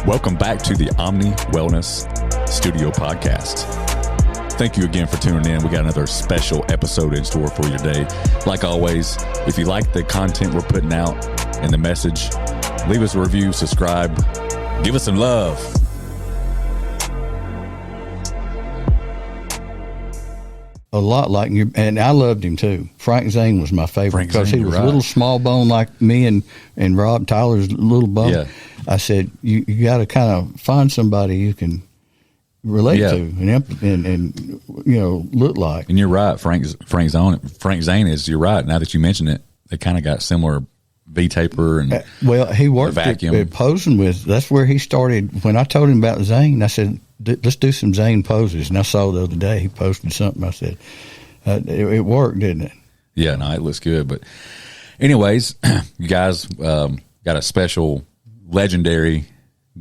Welcome back to the Omni Wellness Studio Podcast. Thank you again for tuning in. We got another special episode in store for you today. Like always, if you like the content we're putting out and the message, leave us a review, subscribe, give us some love. A lot like you, and I loved him too. Frank Zane was my favorite because he was a little small bone like me and Rob Tyler's little bone. Yeah. I said, you got to kind of find somebody you can relate to and look like. And you're right, Frank Zane is. You're right. Now that you mention it, they kind of got similar V-taper and he worked at posing with. That's where he started. When I told him about Zane, I said, let's do some Zane poses. And I saw the other day he posted something. I said, it worked, didn't it? Yeah, no, it looks good. But anyways, you guys got a special legendary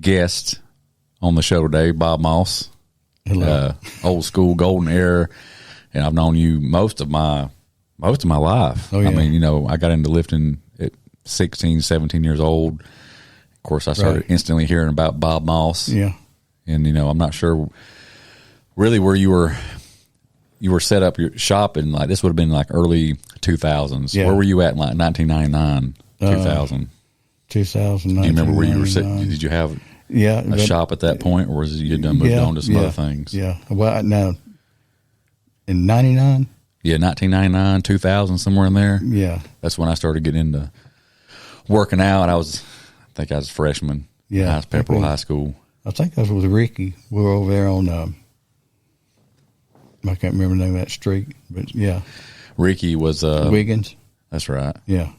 guest on the show today, Bob Moss. Hello. Old school golden era. And I've known you most of my life. Oh, yeah. I mean, I got into lifting at 16, 17 years old. Of course, I started instantly hearing about Bob Moss. Yeah. And, I'm not sure really where you were set up your shop in, like, this would have been like early 2000s. Yeah. Where were you at in like 1999, 2000? 2000. Do you remember where you were sitting? Did you have a shop at that point, or was it you done moved on to some other things? Yeah. Well, now, in 99? Yeah, 1999, 2000, somewhere in there. Yeah. That's when I started getting into working out. I think I was a freshman in Pepperell High School. I think I was with Ricky. We were over there on, I can't remember the name of that street, but yeah. Ricky was Wiggins. That's right. Yeah.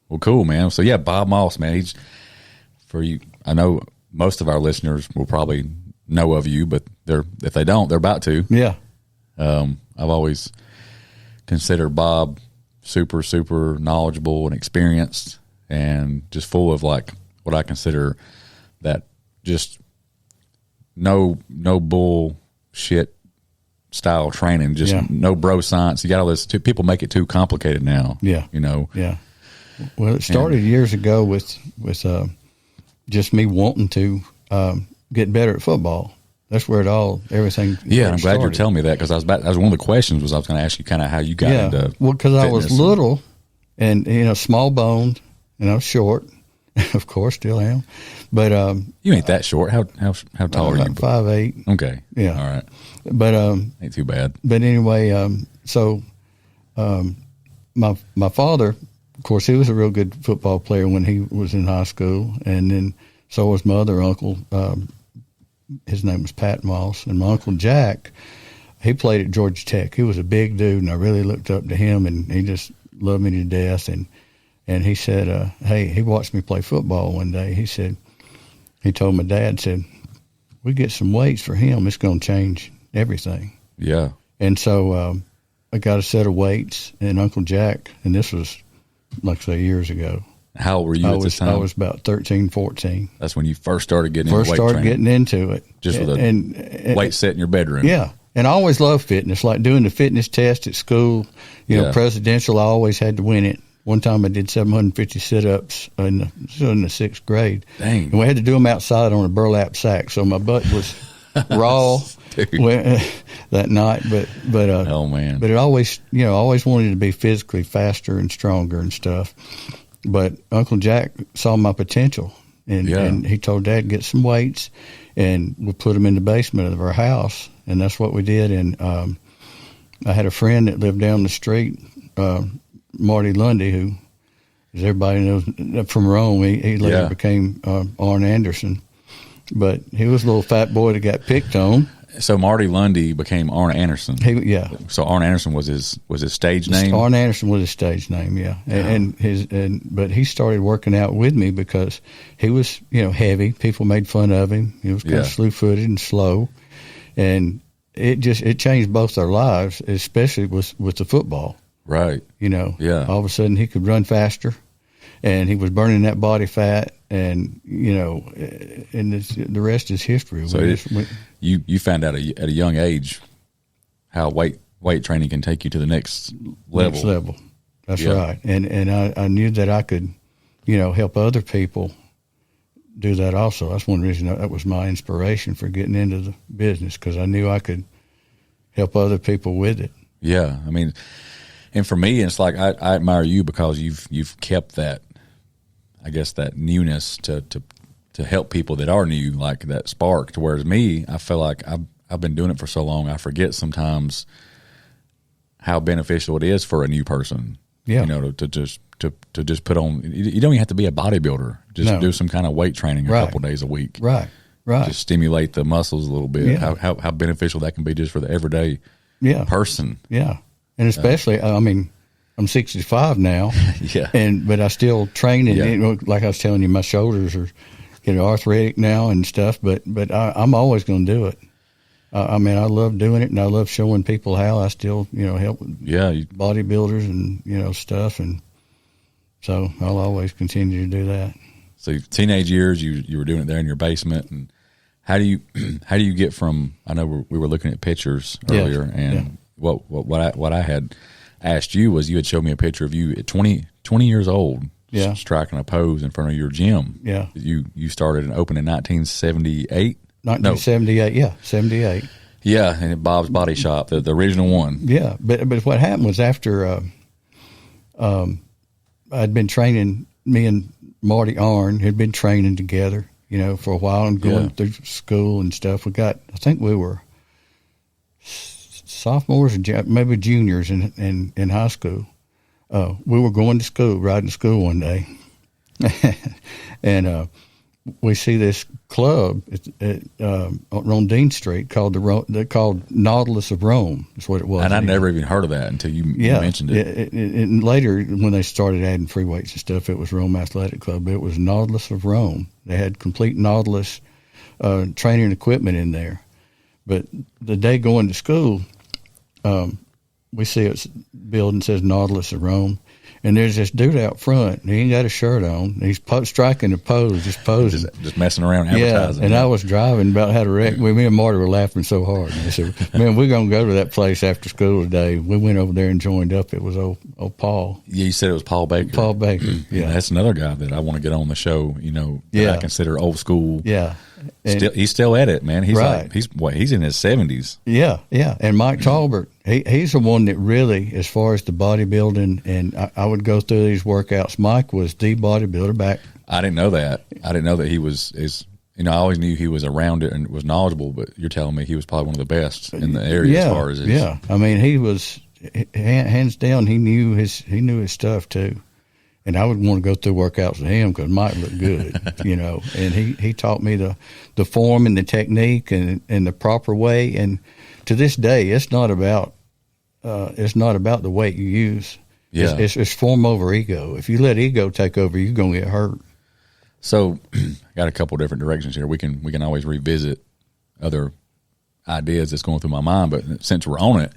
Well, cool, man. So yeah, Bob Moss, man. He's for you. I know most of our listeners will probably know of you, but if they don't, they're about to. Yeah. I've always considered Bob super, super knowledgeable and experienced, and just full of like what I consider that just no bullshit style training, just no bro science. You got all this. People make it too complicated now. Yeah. Yeah. Well, it started years ago with just me wanting to get better at football. That's where everything. Yeah, I'm glad you're telling me that, because that was one of the questions I was going to ask you, kind of how you got into. Well, because I was little and small boned, short. Of course, still am. But you ain't that short. How tall are you? 5'8". Okay. Yeah. All right. But ain't too bad. But anyway, my father, of course, he was a real good football player when he was in high school, and then so was my other uncle. His name was Pat Moss, and my Uncle Jack, he played at Georgia Tech. He was a big dude, and I really looked up to him, and he just loved me to death. And he said, he watched me play football one day. He told my dad, said, we get some weights for him, it's going to change everything. Yeah. And so I got a set of weights, and Uncle Jack, and this was, like I say, years ago. How old were you at this time? I was about 13, 14. That's when you first started getting into weight training. Getting into it. Just with a weight set in your bedroom. Yeah. And I always loved fitness, like doing the fitness test at school. Presidential, I always had to win it. One time I did 750 sit-ups in the sixth grade. Dang. And we had to do them outside on a burlap sack, so my butt was raw that night. But oh, man. But it always, always wanted to be physically faster and stronger and stuff. But Uncle Jack saw my potential, and he told Dad, get some weights, and we'll put them in the basement of our house. And that's what we did. And I had a friend that lived down the street, Marty Lundy, who, as everybody knows, from Rome, he later became Arn Anderson. But he was a little fat boy that got picked on. So Marty Lundy became Arn Anderson. So Arn Anderson was his stage name. Arn Anderson was his stage name, yeah. But he started working out with me because he was heavy. People made fun of him. He was kind of slew-footed and slow, and it changed both our lives, especially with the football. Right. All of a sudden he could run faster, and he was burning that body fat, and and the rest is history. So you found out at a young age how weight training can take you to the next level. Next level. That's right. And I knew that I could, help other people do that also. That's one reason that was my inspiration for getting into the business, because I knew I could help other people with it. Yeah, I mean, and for me, it's like I admire you because you've kept that, I guess, that newness to help people that are new, like that spark. To whereas me, I feel like I've been doing it for so long, I forget sometimes how beneficial it is for a new person. Yeah, you know, to just put on. You don't even have to be a bodybuilder. Just do some kind of weight training a couple days a week. Right. Just stimulate the muscles a little bit. Yeah. How beneficial that can be just for the everyday person. Yeah, and especially, I mean, I'm 65 now. Yeah, but I still train, and you know, like I was telling you, my shoulders are getting arthritic now and stuff. But I'm always going to do it. I mean, I love doing it, and I love showing people how. I still, you know, help bodybuilders and, you know, stuff, and so I'll always continue to do that. So teenage years, you were doing it there in your basement, and how do you get from? I know we were looking at pictures earlier, and what I had asked you was, you had showed me a picture of you at 20 years old, striking a pose in front of your gym. Yeah, you started and opened in 1978. 1978, 78. Yeah, and at Bob's Body Shop, the original one. Yeah, but what happened was after I'd been training, me and Marty Arn had been training together, you know, for a while and going through school and stuff. I think we were sophomores and maybe juniors in high school. We were going to school, riding to school one day, and we see this club on Dean Street called Nautilus of Rome. That's what it was. And I never even heard of that until you mentioned it. And later, when they started adding free weights and stuff, it was Rome Athletic Club. It was Nautilus of Rome. They had complete Nautilus training equipment in there. But the day going to school, we see a building that says Nautilus of Rome. And there's this dude out front, and he ain't got a shirt on. He's striking a pose, just posing. Just messing around advertising. Yeah, and I was driving, about had a wreck. Me and Marty were laughing so hard. And I said, man, we're going to go to that place after school today. We went over there and joined up. It was old Paul. Yeah, you said it was Paul Baker. Paul Baker, yeah. That's another guy that I want to get on the show, you know, that I consider old school. Yeah. He's still at it, man. He's he's in his 70s. Yeah. And Mike Talbert, he's the one that really, as far as the bodybuilding, and I would go through these workouts. Mike was the bodybuilder back. I didn't know that. I didn't know that he was you know, I always knew he was around it and was knowledgeable, but you're telling me he was probably one of the best in the area as far as his. Yeah. I mean, he was hands down. He knew his stuff too. And I would want to go through workouts with him because Mike looked good, you know. And he taught me the form and the technique and the proper way. And to this day, it's not about the weight you use. Yeah, it's form over ego. If you let ego take over, you're gonna get hurt. So, got a couple different directions here. We can always revisit other ideas that's going through my mind. But since we're on it,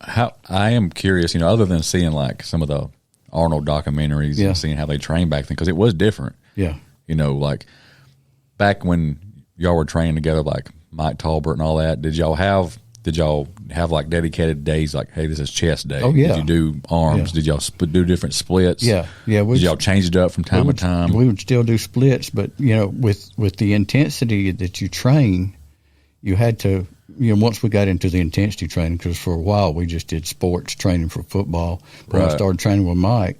how I am curious, you know, other than seeing like some of the Arnold documentaries and seeing how they trained back then, because it was different. Yeah. You know, like back when y'all were training together, like Mike Talbert and all that, did y'all have like dedicated days like, hey, this is chest day? Oh, yeah. Did you do arms? Yeah. Did y'all do different splits? Yeah. Did y'all change it up from time to time? We would still do splits, but, you know, with the intensity that you train, you had to, you know, once we got into the intensity training, because for a while we just did sports training for football. When I started training with Mike,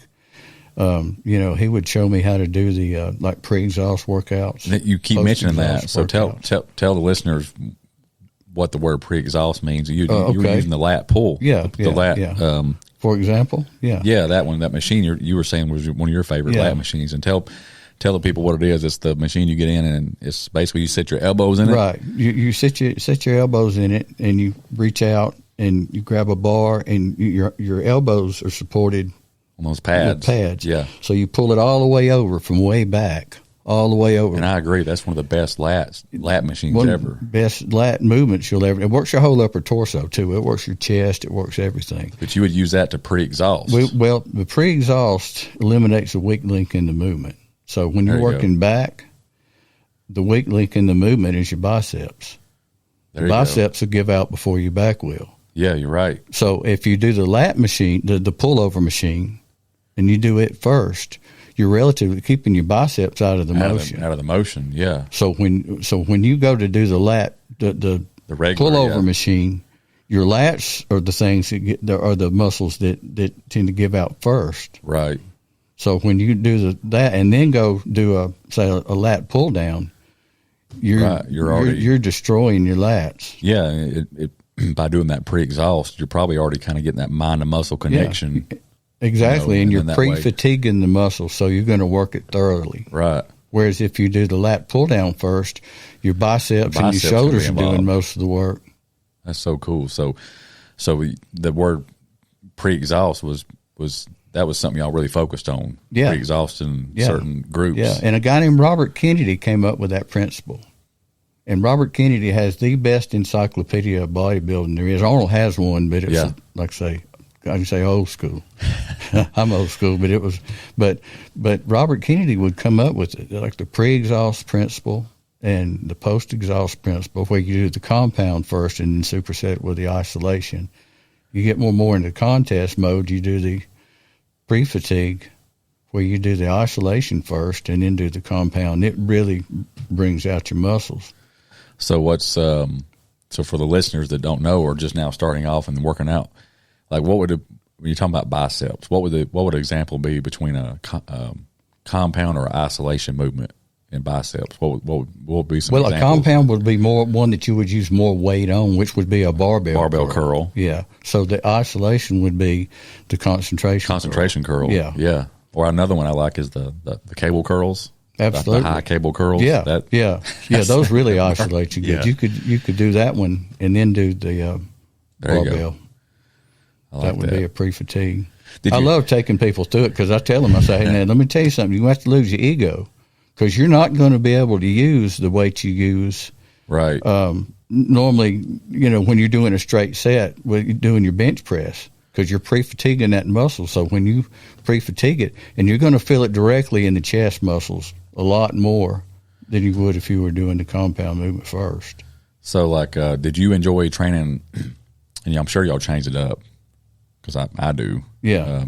you know, he would show me how to do the like pre-exhaust workouts. You keep mentioning that, so tell the listeners what the word pre-exhaust means. You were using the lat pull. The lat. For example, that machine you were saying was one of your favorite lat machines, and tell the people what it is. It's the machine you get in, and it's basically you sit your elbows in it. Right. You sit your elbows in it, and you reach out and you grab a bar, and your elbows are supported on those pads. With pads. Yeah. So you pull it all the way over from way back, all the way over. And I agree. That's one of the best lat machines ever. Best lat movements you'll ever. It works your whole upper torso too. It works your chest. It works everything. But you would use that to pre-exhaust. Well, the pre-exhaust eliminates the weak link in the movement. So when you're working back, the weak link in the movement is your biceps. The biceps will give out before your back will. Yeah, you're right. So if you do the lat machine, the pullover machine, and you do it first, you're relatively keeping your biceps out of the motion. Out of the motion, yeah. So when you go to do the lat, the regular pullover machine, your lats are the things are the muscles that tend to give out first. Right. So when you do that and then go do a lat pull down, you're destroying your lats. Yeah, by doing that pre-exhaust, you're probably already kind of getting that mind to muscle connection. Yeah, exactly, and you're pre-fatiguing the muscle, so you're going to work it thoroughly. Right. Whereas if you do the lat pull down first, your biceps and your shoulders are doing most of the work. That's so cool. So the word pre-exhaust was something y'all really focused on. Yeah. Pre-exhausting certain groups. Yeah, and a guy named Robert Kennedy came up with that principle. And Robert Kennedy has the best encyclopedia of bodybuilding there is. Arnold has one, but it's like I can say old school. I'm old school, but Robert Kennedy would come up with it, like the pre-exhaust principle and the post-exhaust principle, where you do the compound first and then superset it with the isolation. You get more into contest mode, you do the pre-fatigue, where you do the isolation first and then do the compound. It really brings out your muscles. So what's so for the listeners that don't know or just now starting off and working out, like when you're talking about biceps, what would an example be between a compound or isolation movement in biceps? What would be some examples? A compound would be more one that you would use more weight on, which would be a barbell curl. Yeah. So the isolation would be the concentration curl. Yeah. Yeah. Or another one I like is the cable curls. Absolutely. The high cable curls. Yeah. Those really isolate you good. Yeah. You could do that one and then do the barbell. That would be a pre-fatigue. I love taking people through it because I tell them, I say, hey, man, let me tell you something. You have to lose your ego because you're not going to be able to use the weight you use. Right. Normally, when you're doing a straight set, you're doing your bench press because you're pre-fatiguing that muscle. So when you pre-fatigue it, and you're going to feel it directly in the chest muscles a lot more than you would if you were doing the compound movement first. So, did you enjoy training? And I'm sure y'all changed it up because I do. Yeah.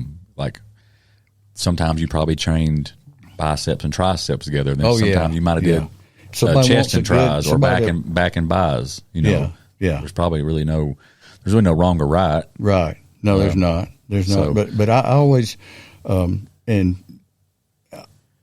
Sometimes you probably trained biceps and triceps together. And then sometimes you might have did chest and tris or back and bis. Yeah. There's probably really no wrong or right. Right. No, there's not. There's not. But I always, and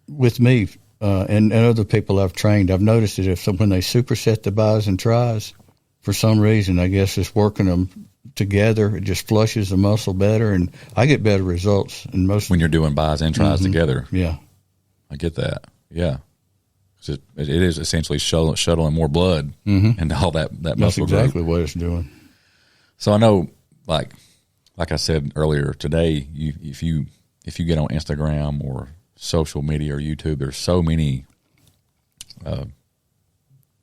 with me and other people I've trained, I've noticed that when they superset the bis and tris, for some reason, I guess it's working them together. It just flushes the muscle better, and I get better results. When you're doing bis and tris together. Yeah. I get that. Yeah. It is essentially shuttling more blood into all that muscle. That's exactly what it's doing. So I know, like I said earlier today, if you get on Instagram or social media or YouTube, there's so many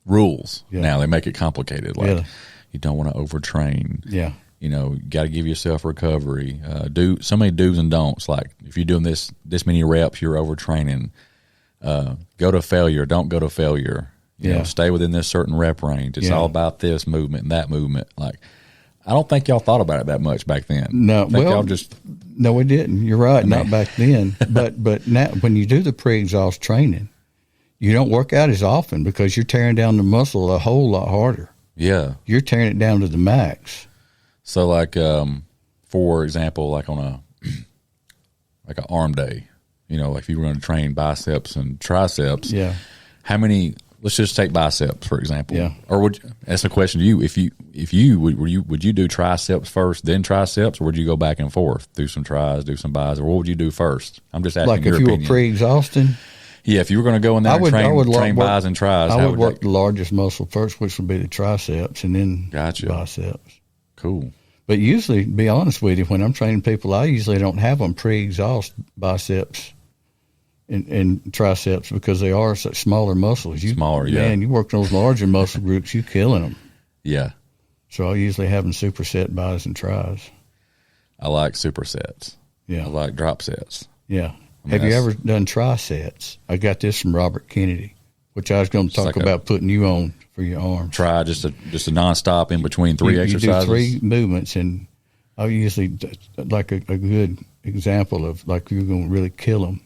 rules now. They make it complicated. You don't want to overtrain. Yeah. You got to give yourself recovery. Do so many do's and don'ts. Like if you're doing this many reps, you're overtraining. Go to failure. Don't go to failure. You know, stay within this certain rep range. It's all about this movement and that movement. Like, I don't think y'all thought about it that much back then. No, no, we didn't. You're right. Not back then. but now, when you do the pre-exhaust training, you don't work out as often because you're tearing down the muscle a whole lot harder. Yeah, you're tearing it down to the max. So, for example, like on an arm day, like if you were going to train biceps and triceps, how many? Let's just take biceps for example. Yeah. Or that's a question to you. If you would you do triceps first, then triceps, or would you go back and forth, do some tris, do some bis, or what would you do first? I'm just asking your opinion. Like if you were pre-exhausting. Yeah, if you were going to go in there and train bis and tris, I would work the largest muscle first, which would be the triceps, and then biceps. Cool. But usually, to be honest with you, when I'm training people, I usually don't have them pre-exhaust biceps and triceps because they are such smaller muscles. Man, you work those larger muscle groups, you're killing them. Yeah. So I usually have them superset bis and tris. I like supersets. Yeah. I like drop sets. Yeah. Have you ever done trisets? I got this from Robert Kennedy, which I was going to talk about putting you on for your arms. Try just a nonstop in between three exercises. You do 3 movements, and I usually like a good example of like you're going to really kill them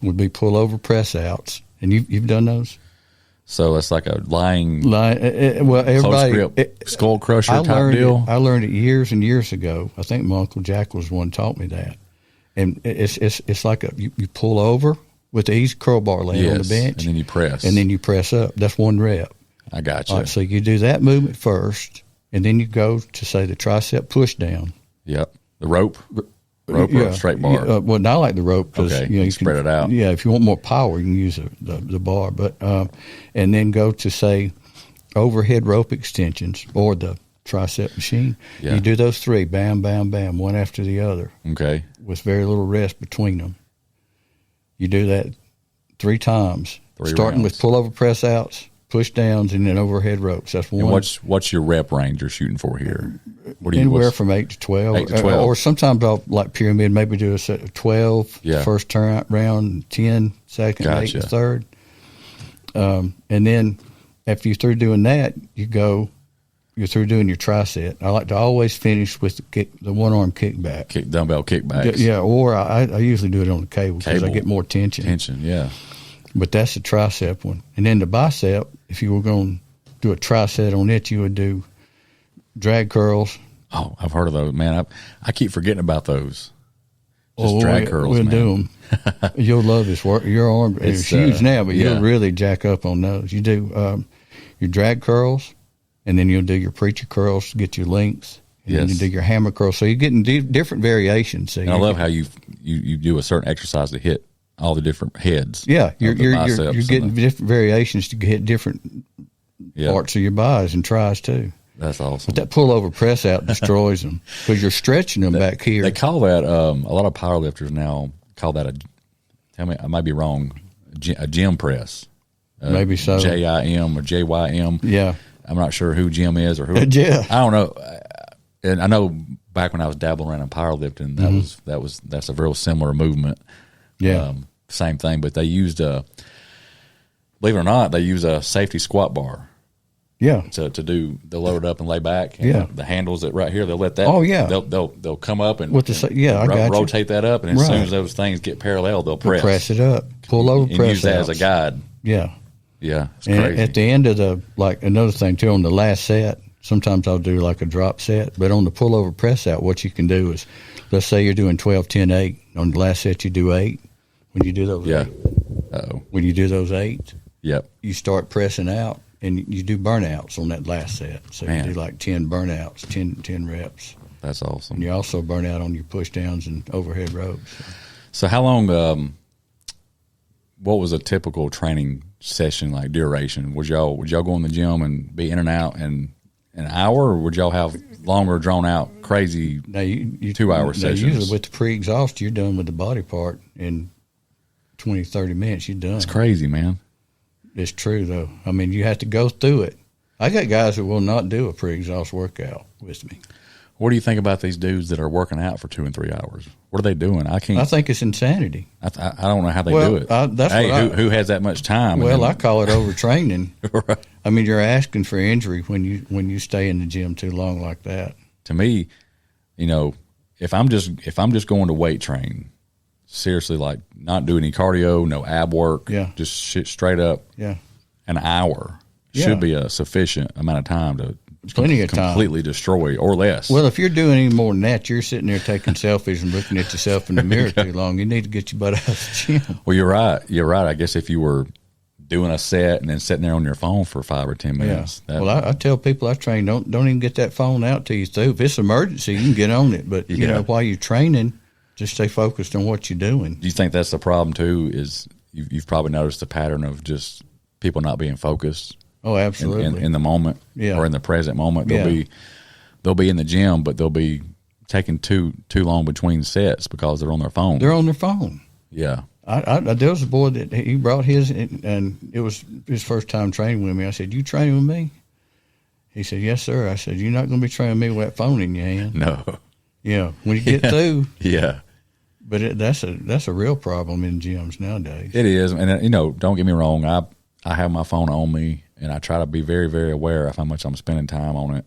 would be pull over press outs. And you've done those? So it's like a lying well, everybody, close grip, skull crusher type deal? I learned it years and years ago. I think my Uncle Jack was the one who taught me that. And it's like you pull over with the easy curl bar laying on the bench. And then you press. And then you press up. That's one rep. I got you. All right, so you do that movement first, and then you go to, say, the tricep push down. Yep. The rope or a straight bar? Well, not like the rope. Cause, okay, you spread it out. Yeah, if you want more power, you can use the bar. But and then go to, say, overhead rope extensions or the tricep machine. Yeah. You do those 3, bam, bam, bam, one after the other. Okay. With very little rest between them. You do that 3 times, starting rounds. with pull-over press outs, push downs, and then overhead ropes. That's one. And what's your rep range you're shooting for here? Anywhere from 8 to 12. 8 to 12. Or sometimes I'll, like pyramid, maybe do a set of 12 first turn round, 10 second, gotcha. 8 the third. And then after you're through doing that, you're through doing your tricep. I like to always finish with the one-arm kickback. Dumbbell kickbacks. Yeah, or I usually do it on the cable because I get more tension. Yeah. But that's the tricep one. And then the bicep, if you were going to do a tricep on it, you would do drag curls. Oh, I've heard of those, man. I keep forgetting about those. Just drag curls, we'll man. Do them. You'll love this work. Your arm is huge now, but you'll really jack up on those. You do your drag curls, and then you'll do your preacher curls to get your lengths. And then you do your hammer curls. So you're getting different variations. So and I love how you do a certain exercise to hit all the different heads. Yeah, you're getting different variations to hit different parts of your buys and tries too. That's awesome. But that pull-over press out destroys them because you're stretching them back here. They call that, a lot of powerlifters now call that tell me, I might be wrong, a gym press. Maybe so. JIM or JYM. Yeah. I'm not sure who Jim is or who. Yeah. I don't know. And I know back when I was dabbling around in powerlifting, that's a real similar movement. Yeah. Same thing, but they used believe it or not, they use a safety squat bar. Yeah. They'll load it up and lay back. And the handles that right here, they'll let that. Oh yeah. They'll come up and rotate that up, and as soon as those things get parallel, they'll press it up, pull over, and press use that as a guide. Yeah. Yeah. It's and crazy. At the end of another thing too, on the last set, sometimes I'll do like a drop set, but on the pull over press out, what you can do is, let's say you're doing 12, 10, 8. On the last set, you do 8. When you do those 8, when you do those 8, you start pressing out, and you do burnouts on that last set. So you do like 10 burnouts, 10 reps. That's awesome. And you also burn out on your push downs and overhead ropes. So how long? What was a typical training session like duration? Would y'all go in the gym and be in and out in an hour, or would y'all have longer, drawn out, crazy 2-hour sessions? Usually with the pre-exhaust, you're done with the body part in 20, 30 minutes. You're done. It's crazy, man. It's true, though. I mean, you have to go through it. I got guys that will not do a pre-exhaust workout with me. What do you think about these dudes that are working out for 2 and 3 hours? What are they doing? I think it's insanity. I don't know how they do it. Who has that much time? Well, I call it overtraining. Right. I mean, you're asking for injury when you stay in the gym too long like that. To me, if I'm just going to weight train, seriously, like not do any cardio, no ab work, just shit straight up, an hour should be a sufficient amount of time to completely destroy or less. Well, if you're doing any more than that, you're sitting there taking selfies and looking at yourself in the mirror too long. You need to get your butt out of the gym. Well, you're right. I guess if you were doing a set and then sitting there on your phone for 5 or 10 minutes. Well, I tell people I train, don't even get that phone out till you through. If it's an emergency, you can get on it. But, while you're training, just stay focused on what you're doing. Do you think that's the problem, too, is you've probably noticed the pattern of just people not being focused? Oh, absolutely. In the moment or in the present moment. They'll be in the gym, but they'll be taking too long between sets because they're on their phone. They're on their phone. Yeah. There was a boy that he brought his, and it was his first time training with me. I said, "You training with me?" He said, "Yes, sir." I said, "You're not going to be training me with that phone in your hand." No. Yeah, when you get through. Yeah. But that's a real problem in gyms nowadays. It is, and don't get me wrong. I have my phone on me, and I try to be very, very aware of how much I'm spending time on it.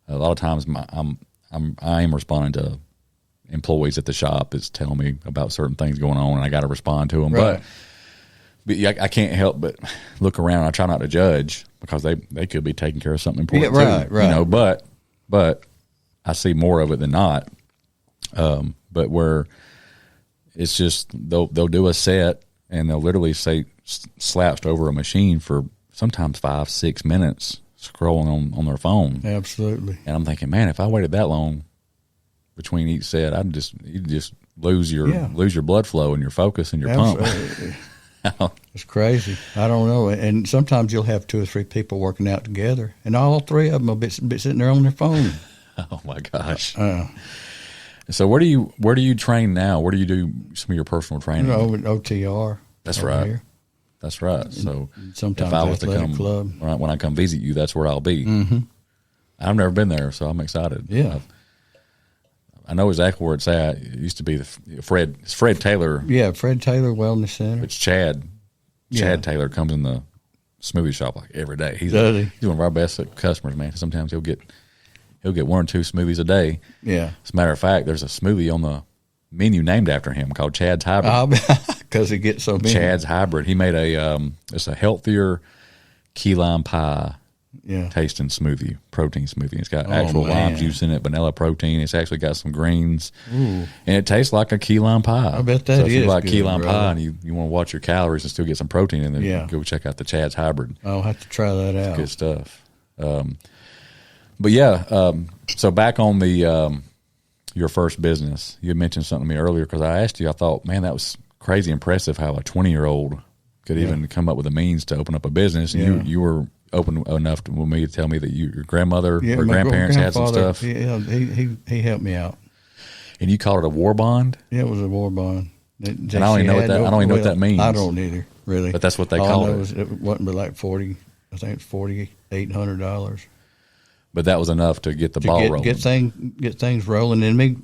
A lot of times, I am responding to employees at the shop is telling me about certain things going on, and I got to respond to them. Right. But I can't help but look around. I try not to judge because they could be taking care of something important too. Right. You know, but I see more of it than not. But where it's just they'll do a set and they'll literally say slouched over a machine for sometimes 5-6 minutes scrolling on their phone. Absolutely. And I'm thinking, man, if I waited that long between each set, you'd just lose your blood flow and your focus and your pump. It's crazy. I don't know. And sometimes you'll have 2 or 3 people working out together, and all 3 of them will be sitting there on their phone. Oh my gosh. So where do you train now? Where do you do some of your personal training? Over at OTR. That's right. Here. That's right. So sometimes if I was to athletic come club. when I come visit you, that's where I'll be. Mm-hmm. I've never been there, so I'm excited. Yeah. I know exactly where it's at. It used to be it's Fred Taylor. Yeah, Fred Taylor Wellness Center. It's Chad. Chad Taylor comes in the smoothie shop like every day. He's Does he? He's one of our best customers, man. Sometimes he'll get 1 or 2 smoothies a day. Yeah. As a matter of fact, there's a smoothie on the menu named after him called Chad's Hybrid. Because he gets so many. Chad's Hybrid. He made it's a healthier key lime pie tasting smoothie, protein smoothie. It's got actual lime juice in it, vanilla protein. It's actually got some greens. Ooh. And it tastes like a key lime pie. I bet that so if you is like good, key lime brother. pie and you want to watch your calories and still get some protein in there, go check out the Chad's Hybrid. I'll have to try that out. Good stuff. But yeah, so back on the your first business, you mentioned something to me earlier because I asked you. I thought, man, that was crazy impressive how a 20-year-old could even come up with the means to open up a business. And you were open enough with me to tell me that your grandmother or grandparents had some stuff. Yeah, he helped me out. And you called it a war bond? Yeah, it was a war bond. And I don't even know what that means. I don't either, really. But that's what they called it. It wasn't but like $4800. But that was enough to get the ball rolling. Get things rolling, and me,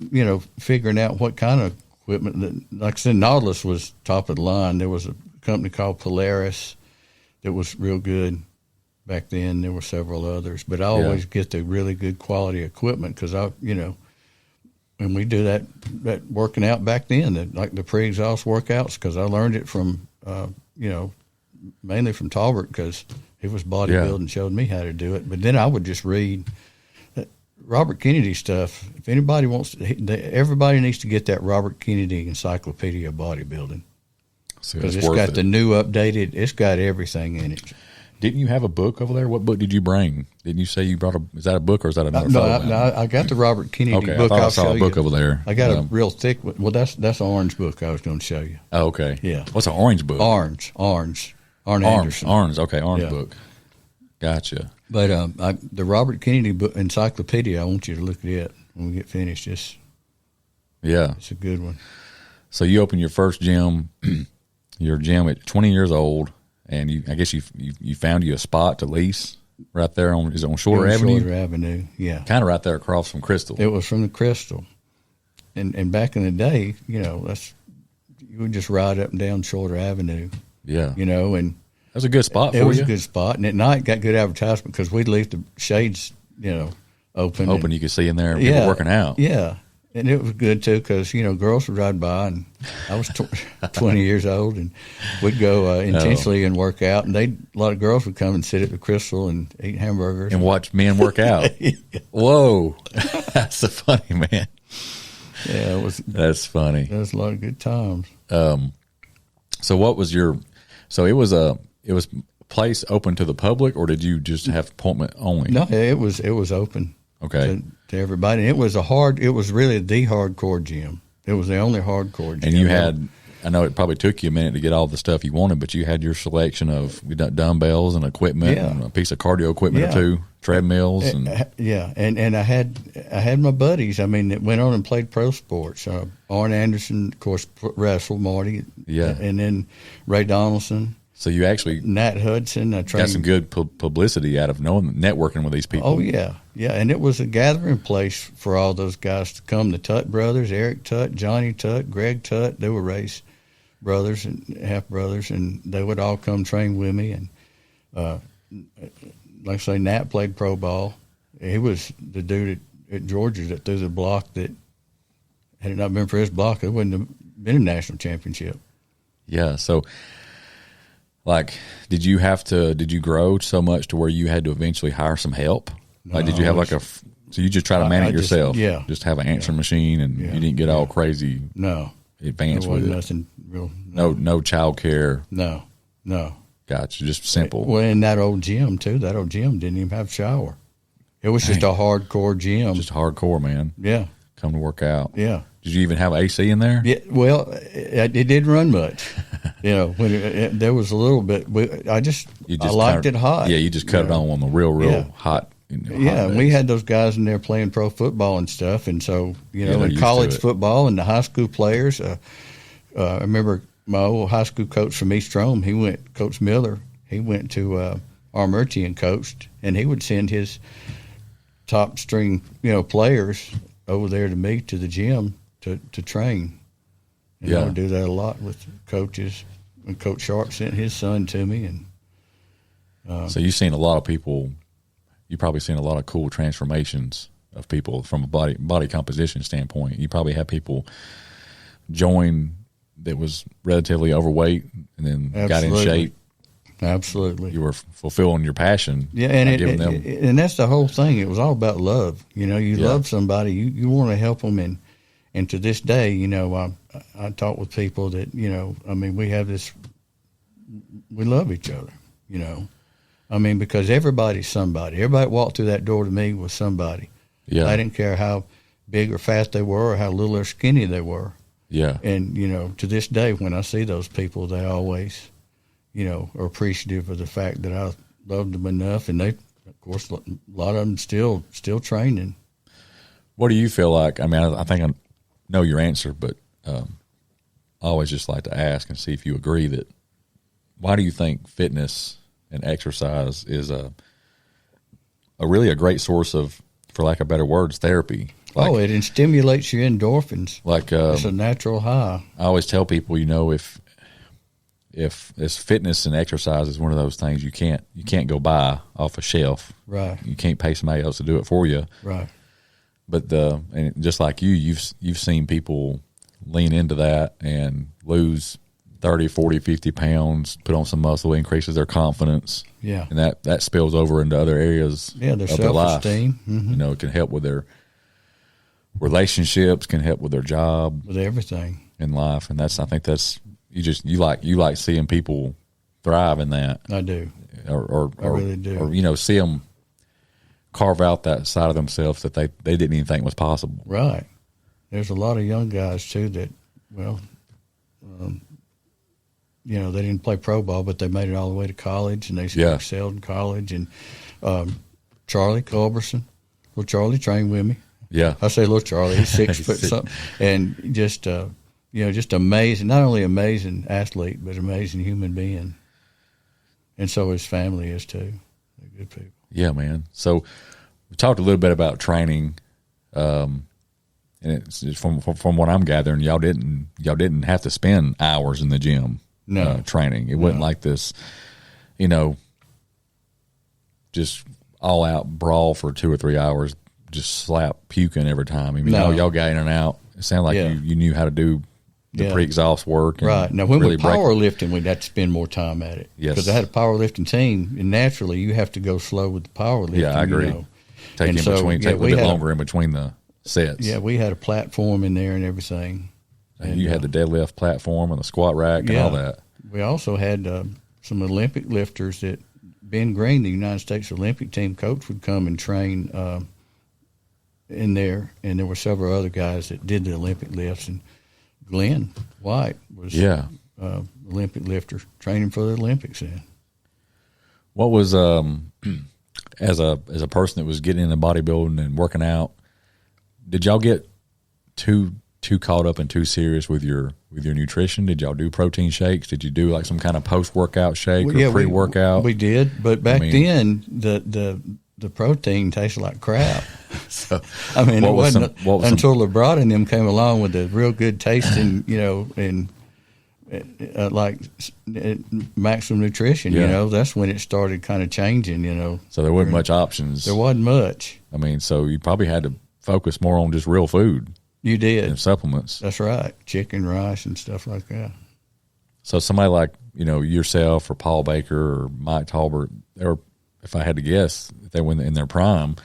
figuring out what kind of equipment that, like I said, Nautilus was top of the line. There was a company called Polaris that was real good back then. There were several others, but I always get the really good quality equipment because and we do that working out back then, like the pre-exhaust workouts, because I learned it from, mainly from Talbert because he was bodybuilding, showed me how to do it. But then I would just read Robert Kennedy stuff. If anybody everybody needs to get that Robert Kennedy Encyclopedia of Bodybuilding. Because it's got the new updated, it's got everything in it. Didn't you have a book over there? What book did you bring? Didn't you say you brought is that a book or is that another photo? No, I got the Robert Kennedy book. I saw a book over there. I got a real thick one. Well, that's an orange book I was going to show you. Oh, okay. Yeah. What's an orange book? Orange. Arn Anderson. Orange, okay, orange book. Gotcha. But the Robert Kennedy book, Encyclopedia, I want you to look at it when we get finished. It's a good one. So you opened your first gym, your gym at 20 years old, and I guess you found you a spot to lease right there on Shorter Avenue? Shorter Avenue, yeah. Kind of right there across from Crystal. It was from the Crystal. And back in the day, you would just ride up and down Shorter Avenue. Yeah. And that was a good spot for you. It was a good spot. And at night got good advertisement because we'd leave the shades, open. Open, you could see in there people working out. Yeah. And it was good, too, because, girls would ride by, and I was 20 years old, and we'd go intentionally and work out. And a lot of girls would come and sit at the Crystal and eat hamburgers. And watch men work out. Whoa. That's so funny, man. Yeah, that's funny. That was a lot of good times. So what was it was a place open to the public, or did you just have appointment only? No, it was open. Okay. To everybody. And it was really the hardcore gym. It was the only hardcore gym. And you had, I know it probably took you a minute to get all the stuff you wanted, but you had your selection of dumbbells and equipment and a piece of cardio equipment or two, treadmills. And I had my buddies, that went on and played pro sports. Arn Anderson, of course, wrestled, Marty. Yeah. And then Ray Donaldson. So you actually Nat Hudson. I got some good publicity out of networking with these people. Oh yeah, and it was a gathering place for all those guys to come. The Tutt brothers, Eric Tutt, Johnny Tutt, Greg Tutt. They were Ray's brothers and half brothers, and they would all come train with me. And like I say, Nat played pro ball. He was the dude at Georgia that threw the block that Had it not been for his block, it wouldn't have been a national championship. Yeah. So, like, did you grow so much to where you had to eventually hire some help? No, like, did you have so you just try to man it yourself? Yeah. Just have an answering machine, and you didn't get all crazy. No. Advanced with it. Nothing real. No child care. No. Gotcha. Just simple. Well, in that old gym too. That old gym didn't even have a shower. It was just a hardcore gym. Just hardcore, man. Yeah. Come to work out. Yeah. Did you even have AC in there? Yeah. Well, it didn't run much. When there was a little bit. I liked it hot. Yeah, you just cut it on the real hot. And we had those guys in there playing pro football and stuff, and so in college football and the high school players. I remember my old high school coach from East Rome. Coach Miller. He went to Armurti and coached, and he would send his top string players over there to me to the gym to train. And I would do that a lot with coaches. And Coach Sharp sent his son to me, and so you've seen a lot of people. You probably seen a lot of cool transformations of people from a body composition standpoint. You probably had people join that was relatively overweight and then got in shape. Absolutely, you were fulfilling your passion. Yeah, and that's the whole thing. It was all about love. You love somebody, you want to help them, and to this day, I talk with people that we have this. We love each other. Because everybody's somebody. Everybody walked through that door to me was somebody. Yeah. I didn't care how big or fast they were or how little or skinny they were. Yeah. And, to this day, when I see those people, they always, are appreciative of the fact that I loved them enough. And they, of course, a lot of them still training. What do you feel like? I think I know your answer, but I always just like to ask and see if you agree that why do you think fitness and exercise is a really a great source of, for lack of better words, therapy? It stimulates your endorphins. It's a natural high. I always tell people, if this fitness and exercise is one of those things you can't go buy off a shelf. Right. You can't pay somebody else to do it for you. Right. But and just like you've seen people lean into that and lose 30, 40, 50 pounds, put on some muscle, increases their confidence. Yeah. And that spills over into other areas their of their life. self-esteem. Mm-hmm. It can help with their relationships, can help with their job. With everything. In life. And I think that's, you like seeing people thrive in that. I do. Or I really do. Or, see them carve out that side of themselves that they didn't even think was possible. Right. There's a lot of young guys, too, that, they didn't play pro ball, but they made it all the way to college, and they excelled in college. And Charlie Culberson, little Charlie trained with me. Yeah. I say little Charlie, he's 6 foot something. And just amazing, not only amazing athlete, but amazing human being. And so his family is, too. They're good people. Yeah, man. So we talked a little bit about training, and it's from what I'm gathering, y'all didn't have to spend hours in the gym. No. Training. It wasn't like this, just all out brawl for 2 or 3 hours, just slap puking every time. Y'all got in and out. It sounded like you knew how to do the pre-exhaust work. Right. Now, when we powerlifting, we'd have to spend more time at it. Yes. Because I had a powerlifting team, and naturally you have to go slow with the powerlifting. Yeah, I agree. Take a little bit longer in between the sets. Yeah, we had a platform in there and everything. And you had the deadlift platform and the squat rack and all that. We also had some Olympic lifters that Ben Green, the United States Olympic team coach, would come and train in there. And there were several other guys that did the Olympic lifts. And Glenn White was Olympic lifter training for the Olympics then. What was as a person that was getting into bodybuilding and working out, did y'all get too caught up and too serious with your nutrition? Did y'all do protein shakes? Did you do like some kind of post-workout shake or pre-workout? We did, but back then the protein tasted like crap. So, it wasn't until LeBron and them came along with the real good tasting, and like maximum nutrition, that's when it started kind of changing, So there wasn't much options. There wasn't much. So you probably had to focus more on just real food. You did. And supplements. That's right. Chicken, rice, and stuff like that. So somebody like, yourself or Paul Baker or Mike Talbert, they were, if I had to guess, if they were in their prime,